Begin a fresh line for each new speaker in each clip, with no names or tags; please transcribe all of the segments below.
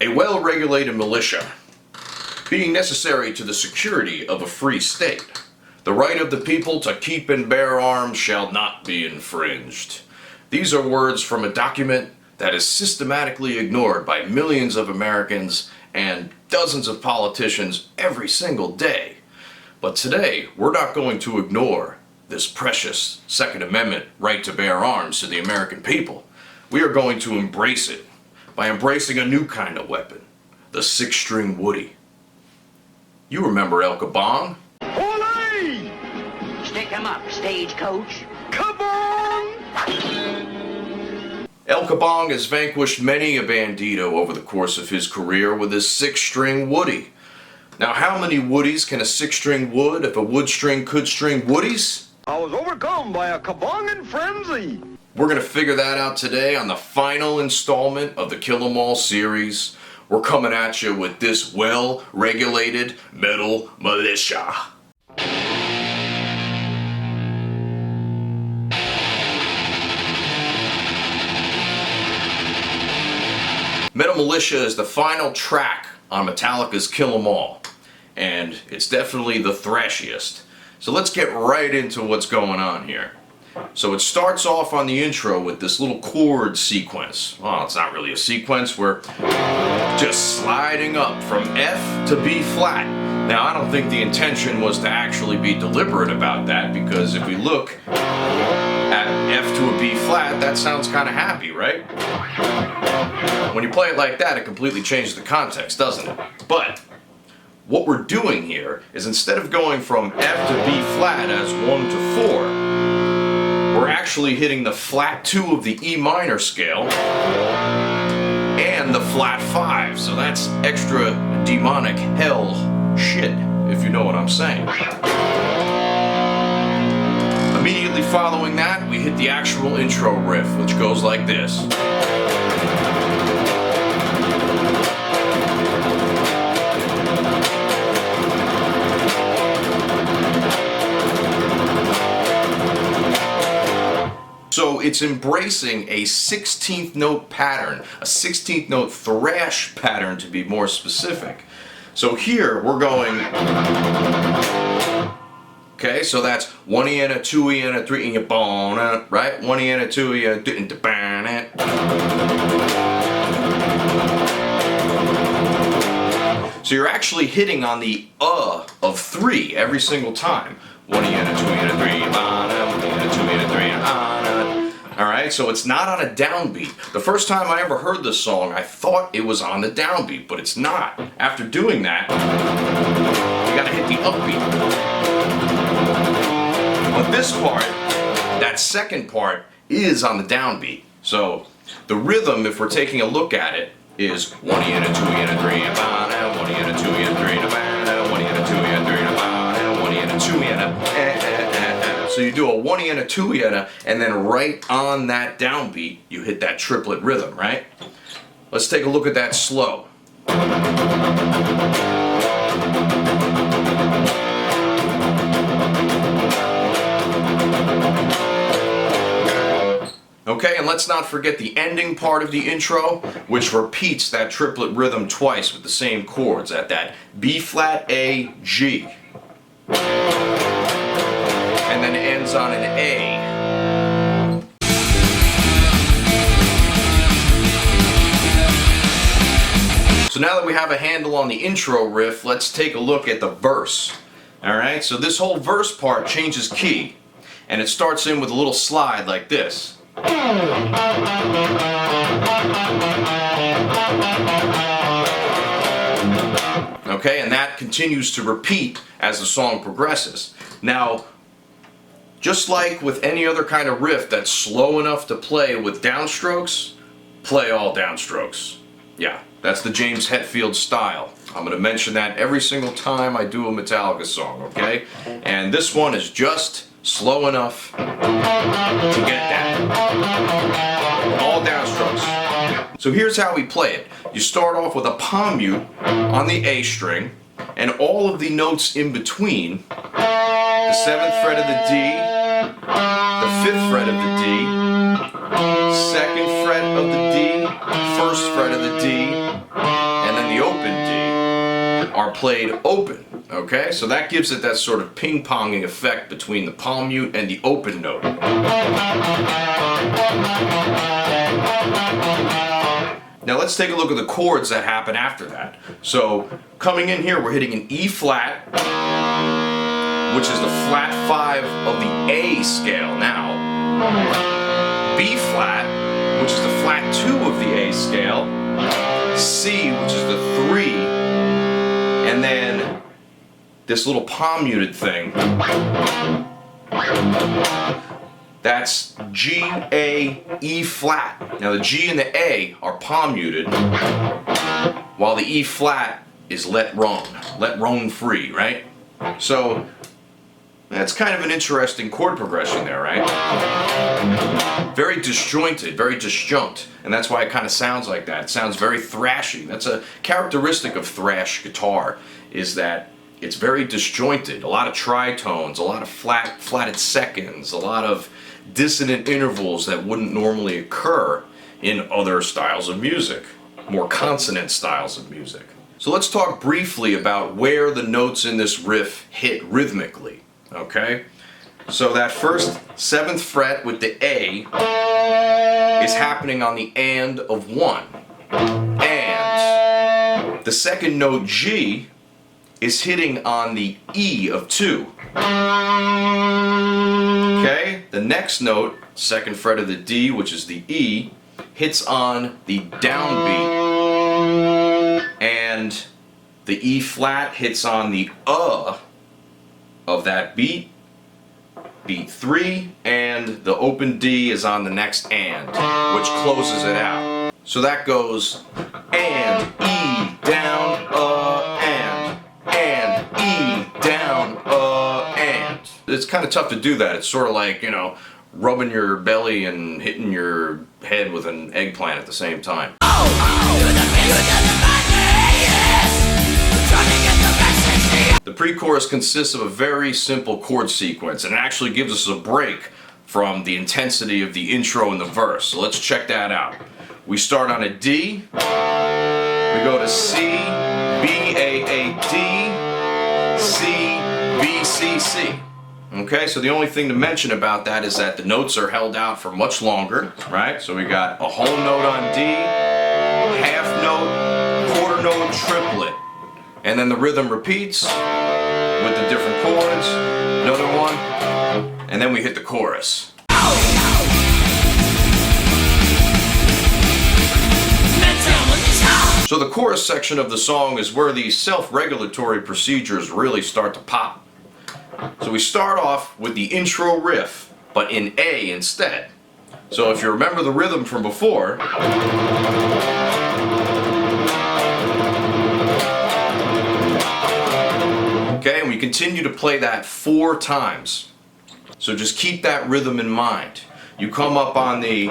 A well-regulated militia, being necessary to the security of a free state. The right of the people to keep and bear arms shall not be infringed. These are words from a document that is systematically ignored by millions of Americans and dozens of politicians every single day. But today, we're not going to ignore this precious Second Amendment right to bear arms to the American people. We are going to embrace it by embracing a new kind of weapon, the six-string woody. You remember El Kabong?
Olay!
Stick 'em up, stagecoach.
Come on!
El Kabong has vanquished many a bandito over the course of his career with his six-string woody. Now, how many woodies can a six-string wood if a wood string could string woodies?
I was overcome by a kabongin' frenzy.
We're going to figure that out today on the final installment of the Kill 'Em All series. We're coming at you with this well-regulated metal militia. Metal Militia is the final track on Metallica's Kill 'Em All, and it's definitely the thrashiest. So let's get right into what's going on here. So it starts off on the intro with this little chord sequence. Well, it's not really a sequence, we're just sliding up from F to B flat. Now, I don't think the intention was to actually be deliberate about that, because if we look at F to a B flat, that sounds kind of happy, right? When you play it like that, it completely changes the context, doesn't it? But what we're doing here is, instead of going from F to B flat as 1 to 4, we're actually hitting the flat 2 of the E minor scale and the flat 5. So that's extra demonic hell shit, if you know what I'm saying. Immediately following that, we hit the actual intro riff, which goes like this. So it's embracing a 16th note pattern, a 16th note thrash pattern to be more specific. So here we're going, okay, so that's 1 E and a 2 E and a 3 E and a bone, right? 1 E and a 2 E and a ban it. So you're actually hitting on the of 3 every single time. 1 E and a 2 E and a 3, 1 E and a 2 E and a 3, Alright, so it's not on a downbeat. The first time I ever heard this song, I thought it was on the downbeat, but it's not. After doing that, you gotta hit the upbeat. But this part, that second part, is on the downbeat. So the rhythm, if we're taking a look at it, is 1 E and a 2 E and a 3, 1 E and a 2 E and a 3, 1 E and a 2 E and a 3, 1 E and a 2 E and a. So you do a 1 E and a 2 E and then right on that downbeat, you hit that triplet rhythm, right? Let's take a look at that slow. Okay, and let's not forget the ending part of the intro, which repeats that triplet rhythm twice with the same chords at that B flat A G. And then ends on an A. So now that we have a handle on the intro riff, let's take a look at the verse. Alright, so this whole verse part changes key, and it starts in with a little slide like this. Okay, and that continues to repeat as the song progresses. Now, just like with any other kind of riff that's slow enough to play with downstrokes, play all downstrokes. Yeah, that's the James Hetfield style. I'm going to mention that every single time I do a Metallica song, okay? And this one is just slow enough to get that. All downstrokes. So here's how we play it. You start off with a palm mute on the A string, and all of the notes in between, the 7th fret of the D, the 5th fret of the D, 2nd fret of the D, 1st fret of the D, are played open, okay? So that gives it that sort of ping-ponging effect between the palm mute and the open note. Now let's take a look at the chords that happen after that. So coming in here, we're hitting an E flat, which is the flat 5 of the A scale now. B flat, which is the flat 2 of the A scale. C, which is the 3. And then this little palm muted thing. That's G, A, E flat. Now the G and the A are palm muted, while the E flat is let roam free, right? So that's kind of an interesting chord progression there, right? Very disjointed, very disjunct, and that's why it kind of sounds like that. It sounds very thrashy. That's a characteristic of thrash guitar, is that it's very disjointed. A lot of tritones, a lot of flatted seconds, a lot of dissonant intervals that wouldn't normally occur in other styles of music, more consonant styles of music. So let's talk briefly about where the notes in this riff hit rhythmically, okay? So that first 7th fret with the A is happening on the and of 1. And the second note G is hitting on the E of 2. Okay, the next note, 2nd fret of the D, which is the E, hits on the downbeat. And the E flat hits on the of that beat, beat 3, and the open D is on the next and, which closes it out. So that goes and, E, down, and, E, down, and. It's kind of tough to do that. It's sort of like, you know, rubbing your belly and hitting your head with an eggplant at the same time. The pre-chorus consists of a very simple chord sequence, and it actually gives us a break from the intensity of the intro and the verse. So let's check that out. We start on a D, we go to C, B, A, D, C, B, C, C. Okay, so the only thing to mention about that is that the notes are held out for much longer, right? So we got a whole note on D, half note, quarter note, triplet. And then the rhythm repeats with the different chords, another one, and then we hit the chorus. So the chorus section of the song is where these self-regulatory procedures really start to pop. So we start off with the intro riff, but in A instead. So if you remember the rhythm from before, okay, and we continue to play that 4 times. So just keep that rhythm in mind. You come up on the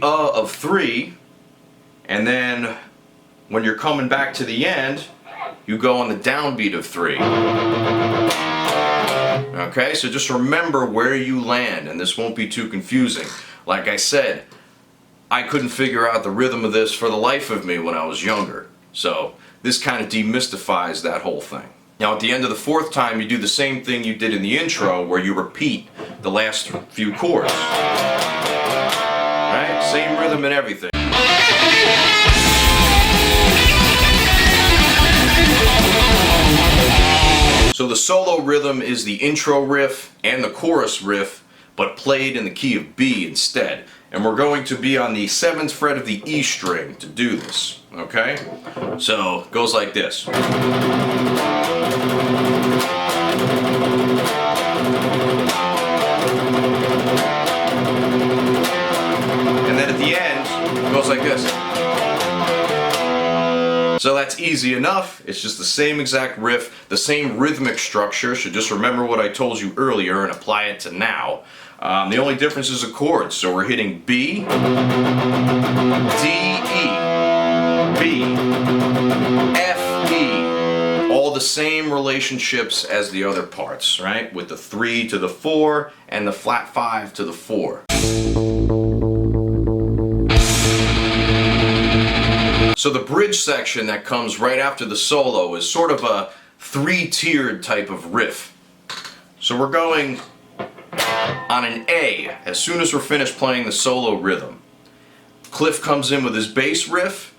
of 3, and then when you're coming back to the end, you go on the downbeat of 3. Okay, so just remember where you land, and this won't be too confusing. Like I said, I couldn't figure out the rhythm of this for the life of me when I was younger. So this kind of demystifies that whole thing. Now at the end of the 4th time, you do the same thing you did in the intro, where you repeat the last few chords. Right? Same rhythm and everything. So the solo rhythm is the intro riff and the chorus riff, but played in the key of B instead. And we're going to be on the 7th fret of the E string to do this, okay? So it goes like this. And then at the end, it goes like this. So that's easy enough. It's just the same exact riff, the same rhythmic structure. So just remember what I told you earlier and apply it to now. The only difference is the chords. So we're hitting B, D, E, B, F, E. All the same relationships as the other parts, right? With the 3 to the 4 and the flat 5 to the 4. So the bridge section that comes right after the solo is sort of a three-tiered type of riff. So we're going on an A as soon as we're finished playing the solo rhythm. Cliff comes in with his bass riff,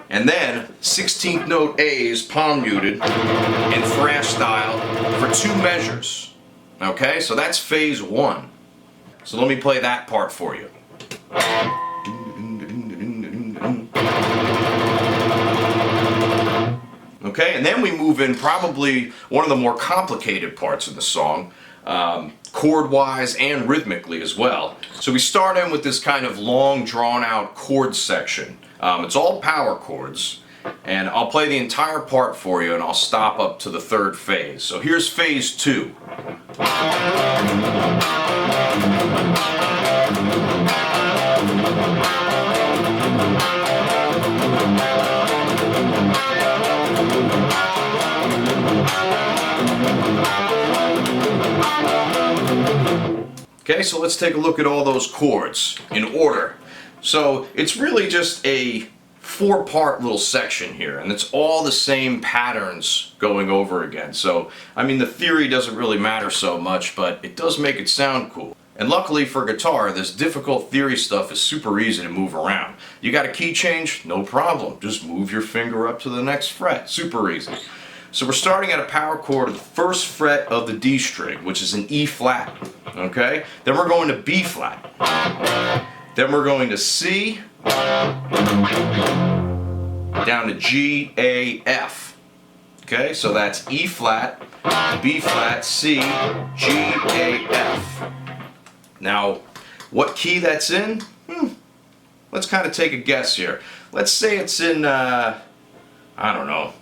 and then 16th note A's palm muted in thrash style for 2 measures. Okay, so that's phase 1. So let me play that part for you. Okay, and then we move in probably one of the more complicated parts of the song, chord-wise and rhythmically as well. So we start in with this kind of long, drawn-out chord section. It's all power chords, and I'll play the entire part for you, and I'll stop up to the 3rd phase. So here's phase 2. Okay, so let's take a look at all those chords in order. So it's really just a 4-part little section here, and it's all the same patterns going over again. So, I mean, the theory doesn't really matter so much, but it does make it sound cool. And luckily for guitar, this difficult theory stuff is super easy to move around. You got a key change? No problem. Just move your finger up to the next fret. Super easy. So we're starting at a power chord of the 1st fret of the D string, which is an E flat. Okay? Then we're going to B flat. Then we're going to C, down to G, A, F. Okay? So that's E flat, B flat, C, G, A, F. Now, what key that's in? Let's kind of take a guess here. Let's say it's in, I don't know.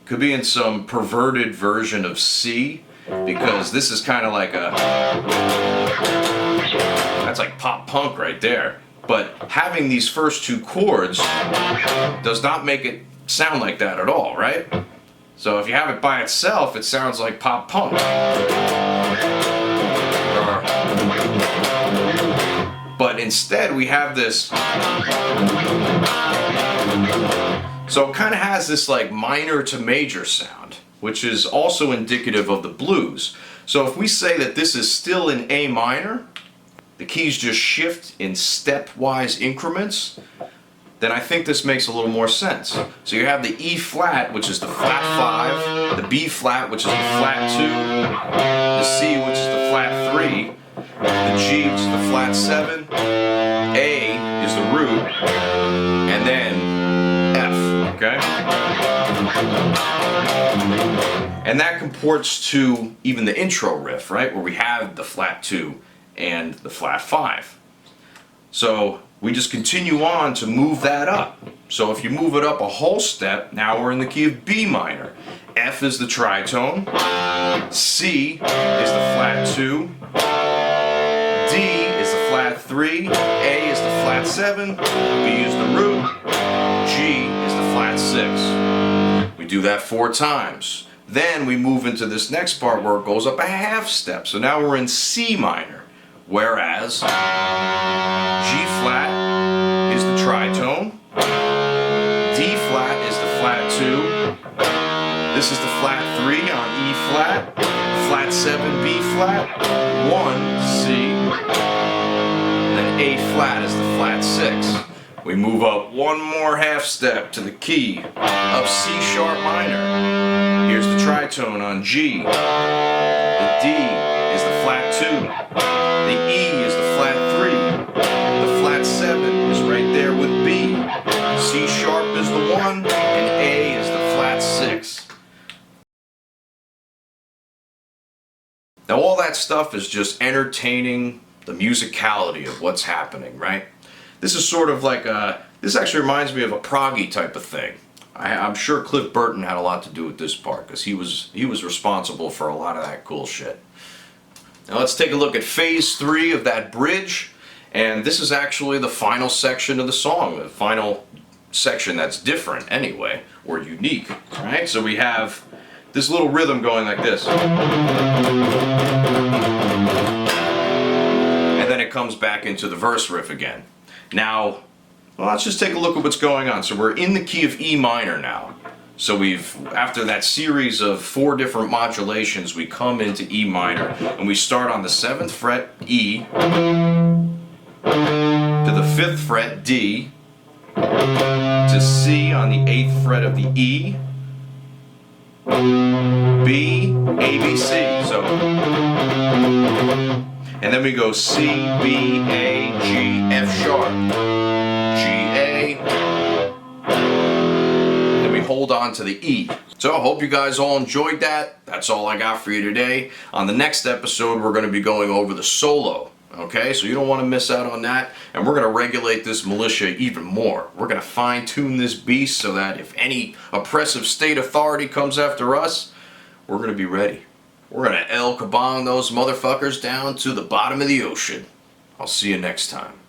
Could be in some perverted version of C, because this is kind of like a, that's like pop punk right there. But having these first 2 chords does not make it sound like that at all, right? So if you have it by itself, it sounds like pop punk. But instead we have this, so it kind of has this like minor to major sound, which is also indicative of the blues. So if we say that this is still in A minor, the keys just shift in stepwise increments, then I think this makes a little more sense. So you have the E flat, which is the flat 5, the B flat, which is the flat 2, the C, which is the flat 3, the G, which is the flat 7, A is the root, and then F, okay? And that comports to even the intro riff, right? Where we have the flat 2 and the flat 5. So we just continue on to move that up. So if you move it up a whole step, now we're in the key of B minor. F is the tritone, C is the flat 2, D is the flat 3, A is the flat 7, B is the root, G is the flat 6. We do that 4 times. Then we move into this next part where it goes up a half step. So now we're in C minor, whereas G flat is the tritone, D flat is the flat 2, this is the flat 3 on E flat, flat 7 B flat, 1 C, and then A flat is the flat 6. We move up one more half step to the key of C sharp minor. Here's the tritone on G. The D is the flat 2. The E is the flat 3. The flat 7 is right there with B. C sharp is the 1, and A is the flat 6. Now all that stuff is just entertaining the musicality of what's happening, right? This is sort of like a, this actually reminds me of a proggy type of thing. I'm sure Cliff Burton had a lot to do with this part, because he was responsible for a lot of that cool shit. Now let's take a look at phase 3 of that bridge, and this is actually the final section of the song, the final section that's different anyway, or unique, right? So we have this little rhythm going like this. And then it comes back into the verse riff again. Now, Well, let's just take a look at what's going on. So we're in the key of E minor now. So after that series of 4 different modulations, we come into E minor, and we start on the 7th fret E, to the 5th fret D, to C on the 8th fret of the E, B, A, B, C. So, and then we go C, B, A, G, F sharp, G, A, then we hold on to the E. So I hope you guys all enjoyed that. That's all I got for you today. On the next episode, we're going to be going over the solo. Okay, so you don't want to miss out on that, and we're going to regulate this militia even more. We're going to fine-tune this beast so that if any oppressive state authority comes after us, we're going to be ready. We're going to El Kabong those motherfuckers down to the bottom of the ocean. I'll see you next time.